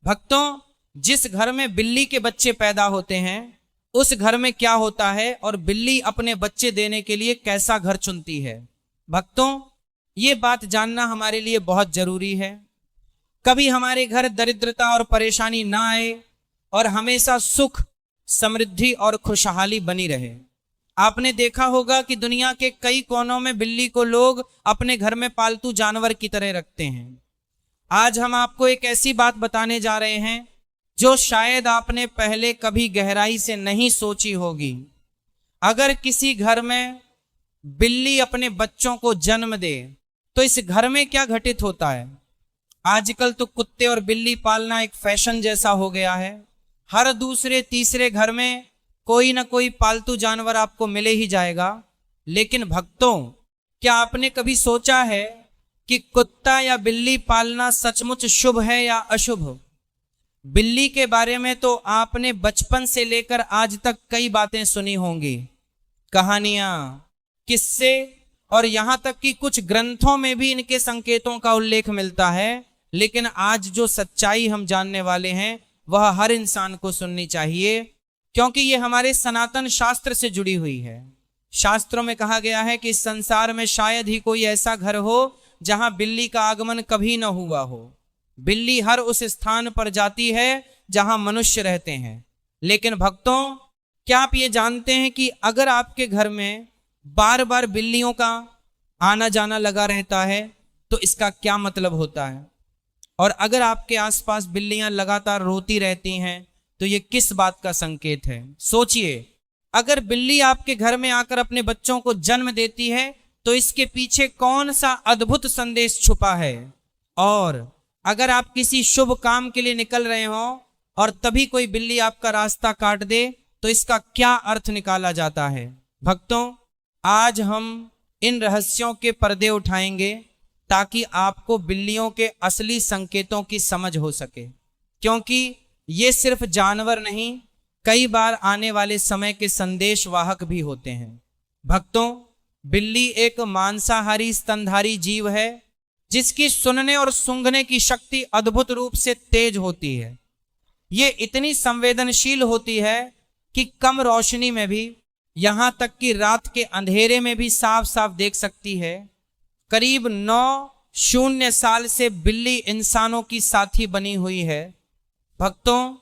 भक्तों, जिस घर में बिल्ली के बच्चे पैदा होते हैं उस घर में क्या होता है और बिल्ली अपने बच्चे देने के लिए कैसा घर चुनती है, भक्तों ये बात जानना हमारे लिए बहुत जरूरी है। कभी हमारे घर दरिद्रता और परेशानी ना आए और हमेशा सुख, समृद्धि और खुशहाली बनी रहे। आपने देखा होगा कि दुनिया के कई कोनों में बिल्ली को लोग अपने घर में पालतू जानवर की तरह रखते हैं। आज हम आपको एक ऐसी बात बताने जा रहे हैं जो शायद आपने पहले कभी गहराई से नहीं सोची होगी। अगर किसी घर में बिल्ली अपने बच्चों को जन्म दे तो इस घर में क्या घटित होता है। आजकल तो कुत्ते और बिल्ली पालना एक फैशन जैसा हो गया है। हर दूसरे तीसरे घर में कोई ना कोई पालतू जानवर आपको मिले ही जाएगा। लेकिन भक्तों, क्या आपने कभी सोचा है कि कुत्ता या बिल्ली पालना सचमुच शुभ है या अशुभ? बिल्ली के बारे में तो आपने बचपन से लेकर आज तक कई बातें सुनी होंगी, कहानियां, किस्से, और यहां तक कि कुछ ग्रंथों में भी इनके संकेतों का उल्लेख मिलता है। लेकिन आज जो सच्चाई हम जानने वाले हैं वह हर इंसान को सुननी चाहिए, क्योंकि ये हमारे सनातन शास्त्र से जुड़ी हुई है। शास्त्रों में कहा गया है कि इस संसार में शायद ही कोई ऐसा घर हो जहां बिल्ली का आगमन कभी न हुआ हो। बिल्ली हर उस स्थान पर जाती है जहां मनुष्य रहते हैं। लेकिन भक्तों, क्या आप ये जानते हैं कि अगर आपके घर में बार बार बिल्लियों का आना जाना लगा रहता है तो इसका क्या मतलब होता है? और अगर आपके आसपास बिल्लियां लगातार रोती रहती हैं तो ये किस बात का संकेत है? सोचिए, अगर बिल्ली आपके घर में आकर अपने बच्चों को जन्म देती है तो इसके पीछे कौन सा अद्भुत संदेश छुपा है? और अगर आप किसी शुभ काम के लिए निकल रहे हो और तभी कोई बिल्ली आपका रास्ता काट दे तो इसका क्या अर्थ निकाला जाता है? भक्तों, आज हम इन रहस्यों के पर्दे उठाएंगे ताकि आपको बिल्लियों के असली संकेतों की समझ हो सके, क्योंकि ये सिर्फ जानवर नहीं, कई बार आने वाले समय के संदेश वाहक भी होते हैं। भक्तों, बिल्ली एक मांसाहारी स्तनधारी जीव है जिसकी सुनने और सूंघने की शक्ति अद्भुत रूप से तेज होती है। ये इतनी संवेदनशील होती है कि कम रोशनी में भी, यहां तक कि रात के अंधेरे में भी साफ साफ देख सकती है। करीब 9 साल से बिल्ली इंसानों की साथी बनी हुई है। भक्तों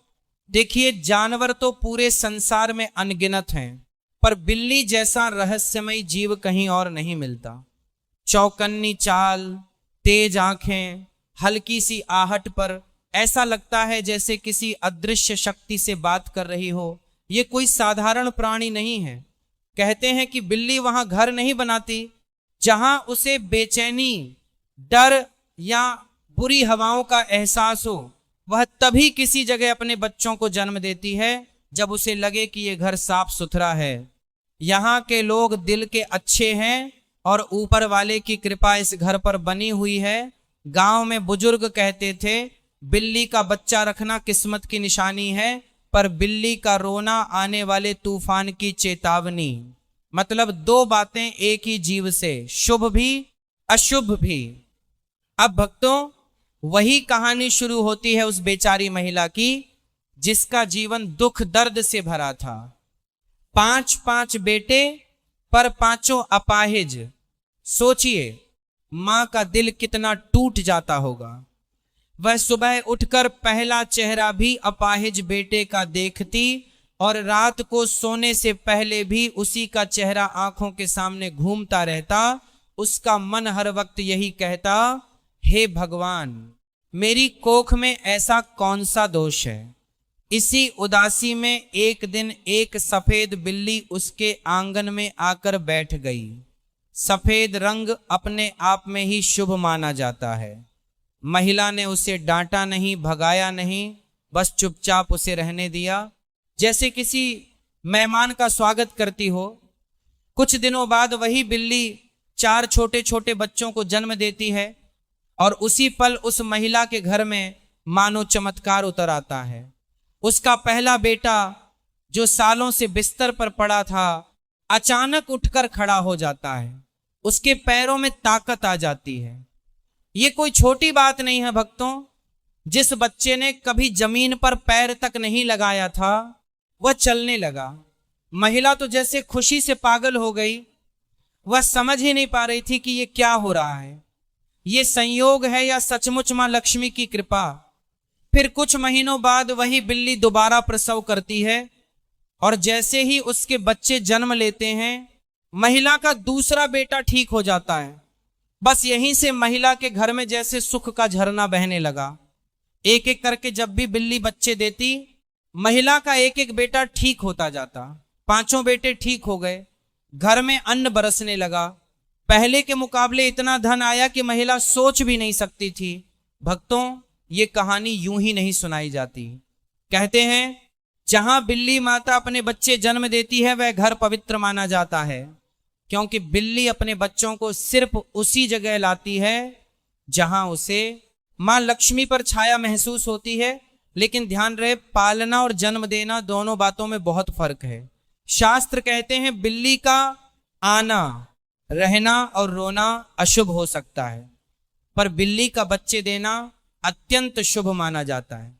देखिए, जानवर तो पूरे संसार में अनगिनत हैं, पर बिल्ली जैसा रहस्यमय जीव कहीं और नहीं मिलता। चौकन्नी चाल, तेज आंखें, हल्की सी आहट पर ऐसा लगता है जैसे किसी अदृश्य शक्ति से बात कर रही हो। ये कोई साधारण प्राणी नहीं है। कहते हैं कि बिल्ली वहां घर नहीं बनाती जहां उसे बेचैनी, डर या बुरी हवाओं का एहसास हो। वह तभी किसी जगह अपने बच्चों को जन्म देती है जब उसे लगे कि ये घर साफ सुथरा है, यहाँ के लोग दिल के अच्छे हैं और ऊपर वाले की कृपा इस घर पर बनी हुई है। गांव में बुजुर्ग कहते थे, बिल्ली का बच्चा रखना किस्मत की निशानी है, पर बिल्ली का रोना आने वाले तूफान की चेतावनी। मतलब दो बातें एक ही जीव से, शुभ भी अशुभ भी। अब भक्तों, वही कहानी शुरू होती है उस बेचारी महिला की जिसका जीवन दुख दर्द से भरा था। 5 बेटे पर 5 अपाहिज। सोचिए, मां का दिल कितना टूट जाता होगा। वह सुबह उठकर पहला चेहरा भी अपाहिज बेटे का देखती और रात को सोने से पहले भी उसी का चेहरा आंखों के सामने घूमता रहता। उसका मन हर वक्त यही कहता, हे भगवान, मेरी कोख में ऐसा कौन सा दोष है। इसी उदासी में एक दिन एक सफेद बिल्ली उसके आंगन में आकर बैठ गई। सफेद रंग अपने आप में ही शुभ माना जाता है। महिला ने उसे डांटा नहीं, भगाया नहीं, बस चुपचाप उसे रहने दिया, जैसे किसी मेहमान का स्वागत करती हो। कुछ दिनों बाद वही बिल्ली 4 छोटे छोटे बच्चों को जन्म देती है और उसी पल उस महिला के घर में मानो चमत्कार उतर आता है। उसका पहला बेटा, जो सालों से बिस्तर पर पड़ा था, अचानक उठकर खड़ा हो जाता है। उसके पैरों में ताकत आ जाती है। ये कोई छोटी बात नहीं है भक्तों। जिस बच्चे ने कभी जमीन पर पैर तक नहीं लगाया था वह चलने लगा। महिला तो जैसे खुशी से पागल हो गई, वह समझ ही नहीं पा रही थी कि ये क्या हो रहा है, ये संयोग है या सचमुच मां लक्ष्मी की कृपा। फिर कुछ महीनों बाद वही बिल्ली दोबारा प्रसव करती है और जैसे ही उसके बच्चे जन्म लेते हैं महिला का दूसरा बेटा ठीक हो जाता है। बस यहीं से महिला के घर में जैसे सुख का झरना बहने लगा। एक एक करके जब भी बिल्ली बच्चे देती, महिला का एक एक बेटा ठीक होता जाता। 5 बेटे ठीक हो गए, घर में अन्न बरसने लगा। पहले के मुकाबले इतना धन आया कि महिला सोच भी नहीं सकती थी। भक्तों, ये कहानी यूं ही नहीं सुनाई जाती। कहते हैं जहां बिल्ली माता अपने बच्चे जन्म देती है वह घर पवित्र माना जाता है, क्योंकि बिल्ली अपने बच्चों को सिर्फ उसी जगह लाती है जहां उसे मां लक्ष्मी पर छाया महसूस होती है। लेकिन ध्यान रहे, पालना और जन्म देना दोनों बातों में बहुत फर्क है। शास्त्र कहते हैं बिल्ली का आना, रहना और रोना अशुभ हो सकता है, पर बिल्ली का बच्चे देना अत्यंत शुभ माना जाता है,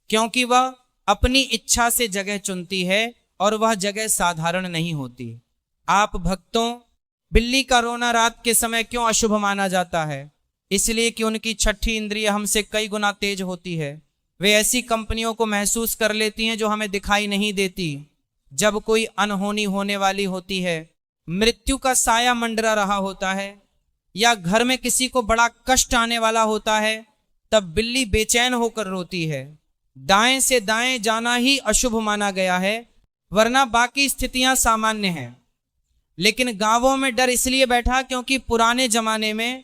क्योंकि वह अपनी इच्छा से जगह चुनती है और वह जगह साधारण नहीं होती। आप भक्तों, बिल्ली का रोना रात के समय क्यों अशुभ माना जाता है? इसलिए कि उनकी छठी इंद्रिय हमसे कई गुना तेज होती है। वे ऐसी कंपनियों को महसूस कर लेती हैं जो हमें दिखाई नहीं देती। जब कोई अनहोनी होने वाली होती है, मृत्यु का साया मंडरा रहा होता है, या घर में किसी को बड़ा कष्ट आने वाला होता है, तब बिल्ली बेचैन होकर रोती है। दाएं से दाएं जाना ही अशुभ माना गया है, वरना बाकी स्थितियां सामान्य हैं। लेकिन गांवों में डर इसलिए बैठा क्योंकि पुराने जमाने में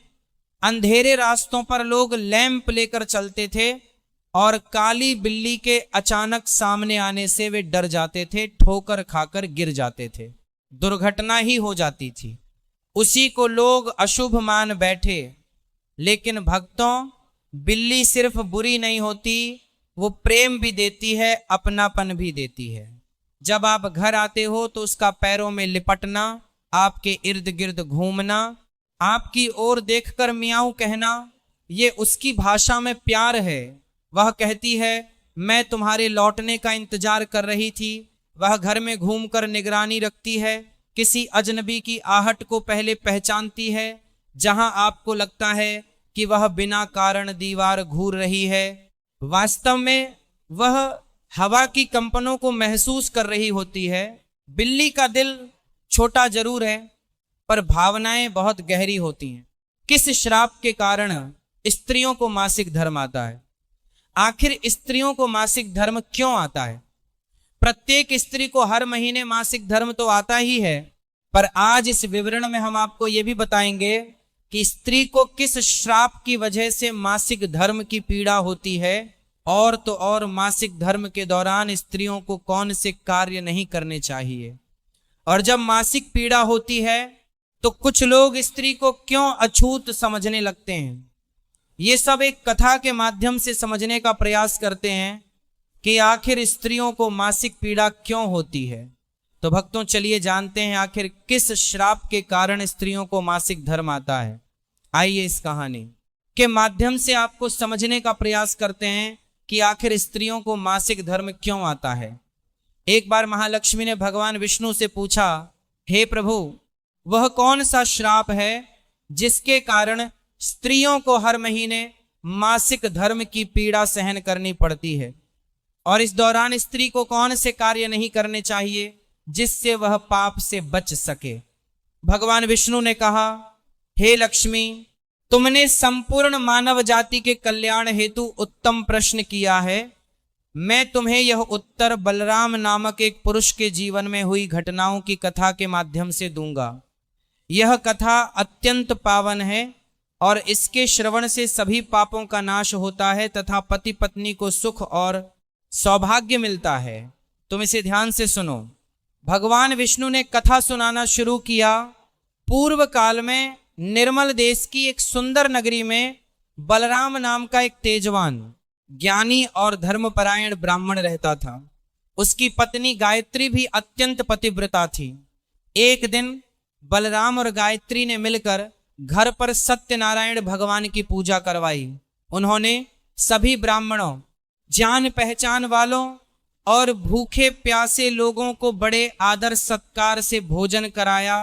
अंधेरे रास्तों पर लोग लैंप लेकर चलते थे और काली बिल्ली के अचानक सामने आने से वे डर जाते थे, ठोकर खाकर गिर जाते थे, दुर्घटना ही हो जाती थी। उसी को लोग अशुभ मान बैठे। लेकिन भक्तों, बिल्ली सिर्फ बुरी नहीं होती, वो प्रेम भी देती है, अपनापन भी देती है। जब आप घर आते हो तो उसका पैरों में लिपटना, आपके इर्द गिर्द घूमना, आपकी ओर देखकर मियाऊ कहना, ये उसकी भाषा में प्यार है। वह कहती है मैं तुम्हारे लौटने का इंतजार कर रही थी। वह घर में घूमकर निगरानी रखती है, किसी अजनबी की आहट को पहले पहचानती है। जहां आपको लगता है कि वह बिना कारण दीवार घूर रही है, वास्तव में वह हवा की कंपनों को महसूस कर रही होती है। बिल्ली का दिल छोटा जरूर है, पर भावनाएं बहुत गहरी होती हैं। किस श्राप के कारण स्त्रियों को मासिक धर्म आता है? आखिर स्त्रियों को मासिक धर्म क्यों आता है? प्रत्येक स्त्री को हर महीने मासिक धर्म तो आता ही है, पर आज इस विवरण में हम आपको यह भी बताएंगे कि स्त्री को किस श्राप की वजह से मासिक धर्म की पीड़ा होती है, और तो और मासिक धर्म के दौरान स्त्रियों को कौन से कार्य नहीं करने चाहिए। और जब मासिक पीड़ा होती है तो कुछ लोग स्त्री को क्यों अछूत समझने लगते हैं। ये सब एक कथा के माध्यम से समझने का प्रयास करते हैं कि आखिर स्त्रियों को मासिक पीड़ा क्यों होती है। तो भक्तों, चलिए जानते हैं आखिर किस श्राप के कारण स्त्रियों को मासिक धर्म आता है। आइए इस कहानी के माध्यम से आपको समझने का प्रयास करते हैं कि आखिर स्त्रियों को मासिक धर्म क्यों आता है। एक बार महालक्ष्मी ने भगवान विष्णु से पूछा, हे प्रभु, वह कौन सा श्राप है जिसके कारण स्त्रियों को हर महीने मासिक धर्म की पीड़ा सहन करनी पड़ती है, और इस दौरान स्त्री को कौन से कार्य नहीं करने चाहिए जिससे वह पाप से बच सके। भगवान विष्णु ने कहा, हे लक्ष्मी, तुमने संपूर्ण मानव जाति के कल्याण हेतु उत्तम प्रश्न किया है। मैं तुम्हें यह उत्तर बलराम नामक एक पुरुष के जीवन में हुई घटनाओं की कथा के माध्यम से दूंगा। यह कथा अत्यंत पावन है और इसके श्रवण से सभी पापों का नाश होता है तथा पति पत्नी को सुख और सौभाग्य मिलता है। तुम इसे ध्यान से सुनो। भगवान विष्णु ने कथा सुनाना शुरू किया। पूर्व काल में निर्मल देश की एक सुंदर नगरी में बलराम नाम का एक तेजवान, ज्ञानी और धर्मपरायण ब्राह्मण रहता था। उसकी पत्नी गायत्री भी अत्यंत पतिव्रता थी। एक दिन बलराम और गायत्री ने मिलकर घर पर सत्यनारायण भगवान की पूजा करवाई। उन्होंने सभी ब्राह्मणों, जान पहचान वालों और भूखे प्यासे लोगों को बड़े आदर सत्कार से भोजन कराया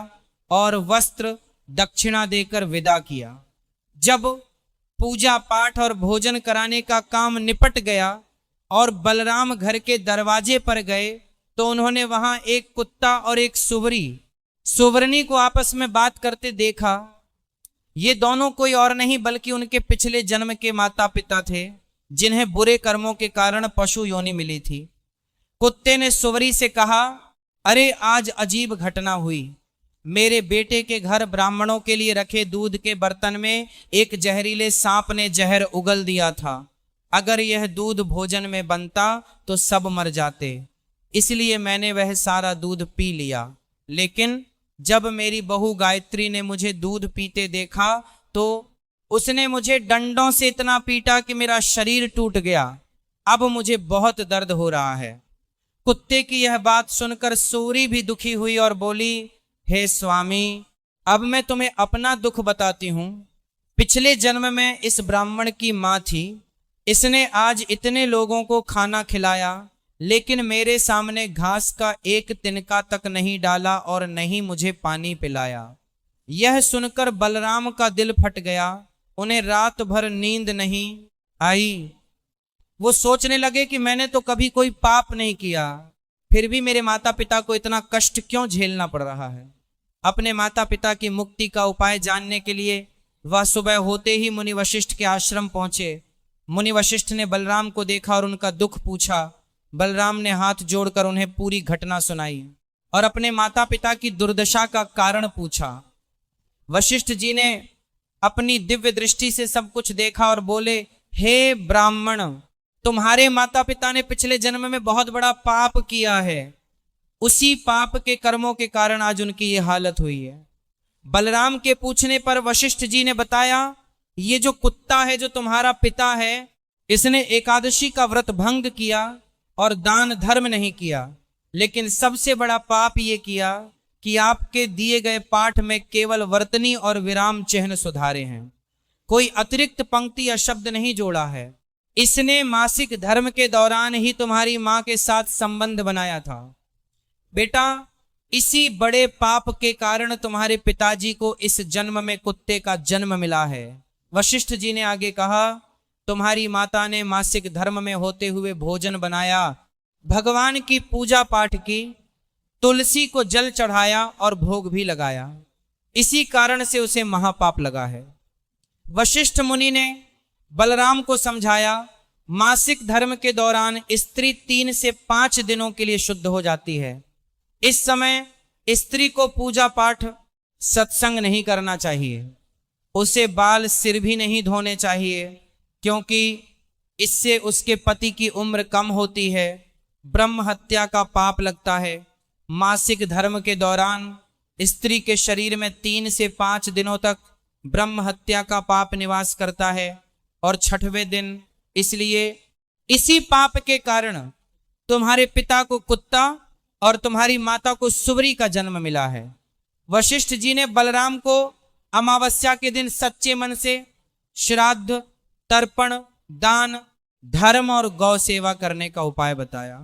और वस्त्र दक्षिणा देकर विदा किया। जब पूजा पाठ और भोजन कराने का काम निपट गया और बलराम घर के दरवाजे पर गए तो उन्होंने वहां एक कुत्ता और एक सुवरनी को आपस में बात करते देखा। ये दोनों कोई और नहीं बल्कि उनके पिछले जन्म के माता पिता थे, जिन्हें बुरे कर्मों के कारण पशु योनि मिली थी। कुत्ते ने सुवरी से कहा, अरे आज अजीब घटना हुई। मेरे बेटे के घर ब्राह्मणों के लिए रखे दूध के बर्तन में एक जहरीले सांप ने जहर उगल दिया था। अगर यह दूध भोजन में बनता तो सब मर जाते, इसलिए मैंने वह सारा दूध पी लिया। लेकिन जब मेरी बहू गायत्री ने मुझे दूध पीते देखा तो उसने मुझे डंडों से इतना पीटा कि मेरा शरीर टूट गया। अब मुझे बहुत दर्द हो रहा है। कुत्ते की यह बात सुनकर सूरी भी दुखी हुई और बोली, हे स्वामी, अब मैं तुम्हें अपना दुख बताती हूँ। पिछले जन्म में इस ब्राह्मण की माँ थी। इसने आज इतने लोगों को खाना खिलाया, लेकिन मेरे सामने घास का एक तिनका तक नहीं डाला और नहीं मुझे पानी पिलाया। यह सुनकर बलराम का दिल फट गया। उन्हें रात भर नींद नहीं आई। वो सोचने लगे कि मैंने तो कभी कोई पाप नहीं किया, फिर भी मेरे माता पिता को इतना कष्ट क्यों झेलना पड़ रहा है। अपने माता पिता की मुक्ति का उपाय जानने के लिए वह सुबह होते ही मुनि वशिष्ठ के आश्रम पहुंचे। मुनि वशिष्ठ ने बलराम को देखा और उनका दुख पूछा। बलराम ने हाथ जोड़कर उन्हें पूरी घटना सुनाई और अपने माता पिता की दुर्दशा का कारण पूछा। वशिष्ठ जी ने अपनी दिव्य दृष्टि से सब कुछ देखा और बोले, हे ब्राह्मण, तुम्हारे माता पिता ने पिछले जन्म में बहुत बड़ा पाप किया है। उसी पाप के कर्मों के कारण आज उनकी ये हालत हुई है। बलराम के पूछने पर वशिष्ठ जी ने बताया, ये जो कुत्ता है जो तुम्हारा पिता है, इसने एकादशी का व्रत भंग किया और दान धर्म नहीं किया, लेकिन सबसे बड़ा पाप ये किया कि आपके दिए गए पाठ में केवल वर्तनी और विराम चिन्ह सुधारे हैं, कोई अतिरिक्त पंक्ति या शब्द नहीं जोड़ा है। इसने मासिक धर्म के दौरान ही तुम्हारी मां के साथ संबंध बनाया था। बेटा, इसी बड़े पाप के कारण तुम्हारे पिताजी को इस जन्म में कुत्ते का जन्म मिला है। वशिष्ठ जी ने आगे कहा, तुम्हारी माता ने मासिक धर्म में होते हुए भोजन बनाया, भगवान की पूजा पाठ की, तुलसी को जल चढ़ाया और भोग भी लगाया। इसी कारण से उसे महापाप लगा है। वशिष्ठ मुनि ने बलराम को समझाया, मासिक धर्म के दौरान स्त्री 3 से 5 दिनों के लिए शुद्ध हो जाती है। इस समय स्त्री को पूजा पाठ, सत्संग नहीं करना चाहिए। उसे बाल सिर भी नहीं धोने चाहिए, क्योंकि इससे उसके पति की उम्र कम होती है। ब्रह्म हत्या का पाप लगता है। मासिक धर्म के दौरान स्त्री के शरीर में 3 से 5 दिनों तक ब्रह्म हत्या का पाप निवास करता है और 6वें दिन, इसलिए इसी पाप के कारण तुम्हारे पिता को कुत्ता और तुम्हारी माता को सुवरी का जन्म मिला है। वशिष्ठ जी ने बलराम को अमावस्या के दिन सच्चे मन से श्राद्ध, तर्पण, दान, धर्म और गौ सेवा करने का उपाय बताया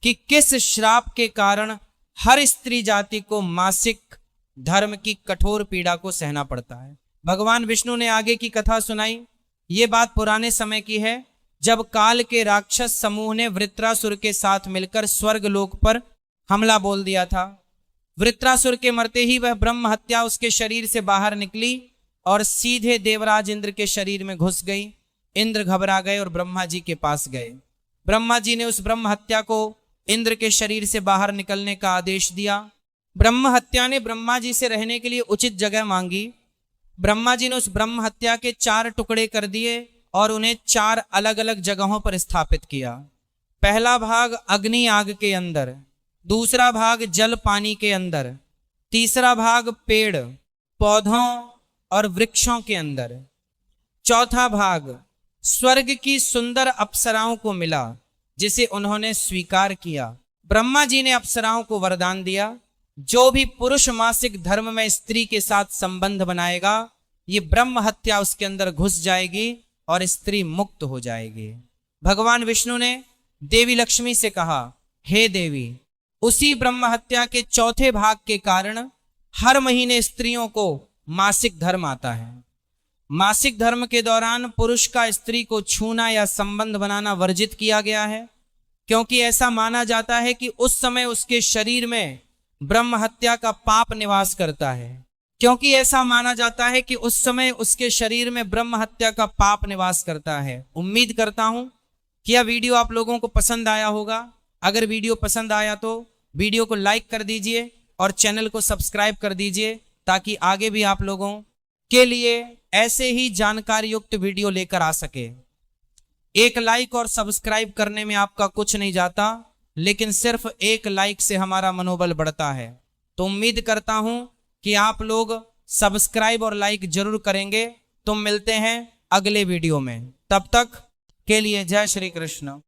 कि किस श्राप के कारण हर स्त्री जाति को मासिक धर्म की कठोर पीड़ा को सहना पड़ता है। भगवान विष्णु ने आगे की कथा सुनाई। ये बात पुराने समय की है, जब काल के राक्षस समूह ने वृत्रासुर के साथ मिलकर स्वर्ग लोक पर हमला बोल दिया था। वृत्रासुर के मरते ही वह ब्रह्म हत्या उसके शरीर से बाहर निकली और सीधे देवराज इंद्र के शरीर में घुस गई। इंद्र घबरा गए और ब्रह्मा जी के पास गए। ब्रह्मा जी ने उस ब्रह्म हत्या को इंद्र के शरीर से बाहर निकलने का आदेश दिया। ब्रह्म हत्या ने ब्रह्मा जी से रहने के लिए उचित जगह मांगी। ब्रह्मा जी ने उस ब्रह्म हत्या के 4 टुकड़े कर दिए और उन्हें 4 अलग अलग जगहों पर स्थापित किया। पहला भाग अग्नि आग के अंदर, दूसरा भाग जल पानी के अंदर, तीसरा भाग पेड़ पौधों और वृक्षों के अंदर, चौथा भाग स्वर्ग की सुंदर अप्सराओं को मिला, जिसे उन्होंने स्वीकार किया। ब्रह्मा जी ने अप्सराओं को वरदान दिया, जो भी पुरुष मासिक धर्म में स्त्री के साथ संबंध बनाएगा, ये ब्रह्म हत्या उसके अंदर घुस जाएगी और स्त्री मुक्त हो जाएगी। भगवान विष्णु ने देवी लक्ष्मी से कहा, हे देवी, उसी ब्रह्म हत्या के चौथे भाग के कारण हर महीने स्त्रियों को मासिक धर्म आता है। मासिक धर्म के दौरान पुरुष का स्त्री को छूना या संबंध बनाना वर्जित किया गया है, क्योंकि ऐसा माना जाता है कि उस समय उसके शरीर में ब्रह्म हत्या का पाप निवास करता है। क्योंकि ऐसा माना जाता है कि उस समय उसके शरीर में ब्रह्म हत्या का पाप निवास करता है। उम्मीद करता हूं कि यह वीडियो आप लोगों को पसंद आया होगा। अगर वीडियो पसंद आया तो वीडियो को लाइक कर दीजिए और चैनल को सब्सक्राइब कर दीजिए, ताकि आगे भी आप लोगों के लिए ऐसे ही जानकारी युक्त वीडियो लेकर आ सके। एक लाइक और सब्सक्राइब करने में आपका कुछ नहीं जाता, लेकिन सिर्फ एक लाइक से हमारा मनोबल बढ़ता है। तो उम्मीद करता हूं कि आप लोग सब्सक्राइब और लाइक जरूर करेंगे। तो मिलते हैं अगले वीडियो में, तब तक के लिए जय श्री कृष्ण।